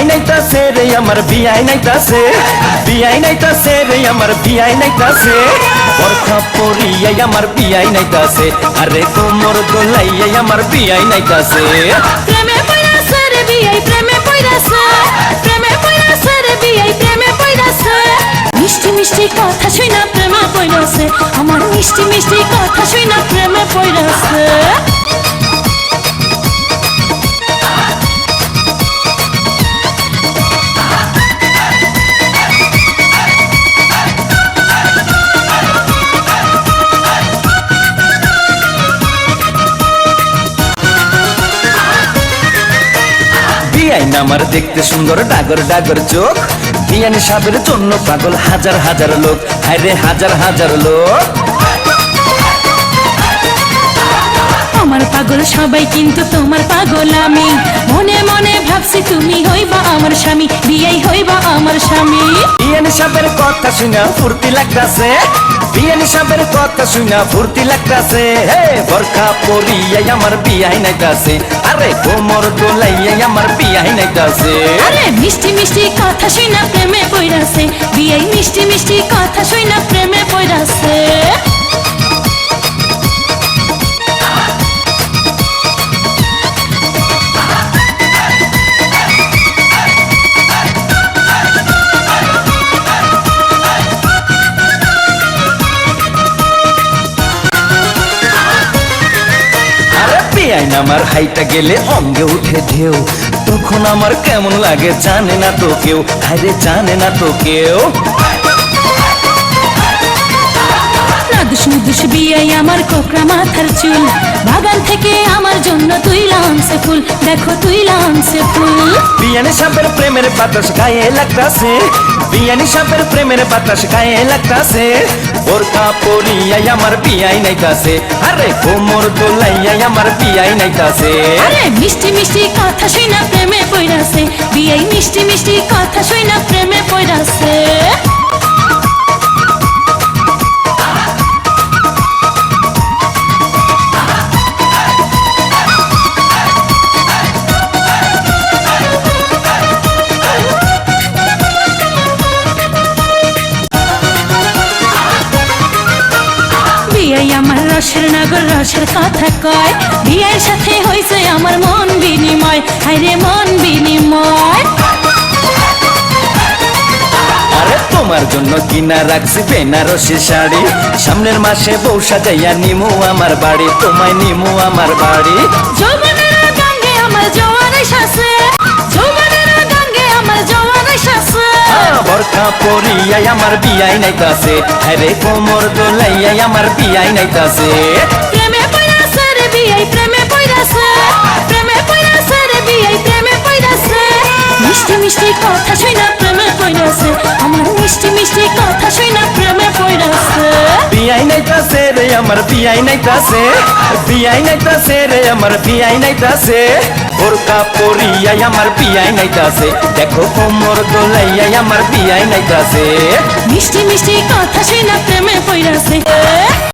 নাইতাছে রে আমার বিয়াই নাইতাছে, বিয়াই নাইতাছে রে আমার বিয়াই নাইতাছে, বরখা পরিয়াই আমার বিয়াই নাইতাছে, আরে কোমর দোলাইয়াই আমার বিয়াই নাইতাছে। প্রেমে পড়াছে রে বিয়াই প্রেমে পড়াছে, প্রেমে পড়াছে রে বিয়াই প্রেমে পড়াছে, মিষ্টি মিষ্টি কথা শুনা প্রেমে পড়াছে, আমার মিষ্টি মিষ্টি কথা শুনা প্রেমে পড়াছে। বিয়াই না আমার দেখতে সুন্দর ডাগর ডাগর চোখ, বিয়ানি সাবের জন্য পাগল হাজার হাজার লোক, হায়রে হাজার হাজার লোক। আমার পাগল সবাই কিন্তু তোমার পাগল আমি, মনে মনে ভাবছি তুমি হইবা আমার স্বামী, বিয়াই হইবা আমার স্বামী। বিয়ানি সাবের কথা শুনা ফুর্তি লাগতাছে, বিয়ানি সাবের কথা শুনা ফুর্তি লাগতাছে, হে বরখা পরিয়াই আমার বিয়াই নাইতাছে, আরে কোমর দোলাইয়াই আমার বিয়াই নাইতাছে। আরে মিষ্টি মিষ্টি কথা শুনা প্রেমে পড়াছে, বিয়াই মিষ্টি মিষ্টি কথা শুনা প্রেমে পড়াছে। বিয়াই না আমার হাইটা গেলে অঙ্গে উঠে ঢেউ, তখন আমার কেমন লাগে জানে না তো কেউ, হায়রে জানে না তো কেউ। নাদুস নুদুস বিয়াই আমার কোকড়া মাথার চুল, বাগান থেকে আমার জন্য তুইলা আনছে ফুল, দেখো তুইলা আনছে ফুল। বিয়ানি সাপের প্রেমের বাতাস গায়ে লাগতাছে, বিয়ানি সাপের প্রেমের বাতাস গায়ে লাগতাছে, বোরকা পরিয়াই আমার বিয়াই নাইতাছে, আরে কোমর দোলাইয়াই আমার বিয়াই নাইতাছে। আরে মিষ্টি মিষ্টি কথা শুনা প্রেমে পড়াছে, বিয়াই মিষ্টি মিষ্টি কথা শুনা প্রেমে পড়াছে। বিয়াই আমার রসের নগর রসের কথা কয়, বিয়ের সাথে হয়েছে আমার মন বিনিময়, হায়রে মন বিনিময়। আরে তোমার জন্য কিনা রাখছি বেনারসি শাড়ি, সামনের মাসে বউ সাজাইয়া নিমু আমার বাড়ি, তোমায় নিমু আমার বাড়ি। যৌবনের গঙ্গে আমার জোয়ার এসেছে, যৌবনের গঙ্গে আমার জোয়ার এসেছে। বরখা পরিয়াই আমার বিয়াই নাইতাছে, আরে কোমর দোলাইয়াই আমার বিয়াই নাইতাছে। প্রেমে পড়াছে রে বিয়াই প্রেমে পড়াছে, প্রেমে পড়াছে রে বিয়াই প্রেমে পড়াছে, মিষ্টি মিষ্টি কথা শুনা প্রেমে পড়াছে, আমার মিষ্টি মিষ্টি কথা শুনা প্রেমে পড়াছে। বিয়াই নাইতাছে রে আমার বিয়াই নাইতাছে, বিয়াই নাইতাছে রে আমার বিয়াই নাইতাছে, বোরকা পরিয়াই আমার বিয়াই নাইতাছে, দেখো কোমর দোলাইয়াই আমার বিয়াই নাইতাছে। মিষ্টি মিষ্টি কথা শুনা প্রেমে পড়াছে।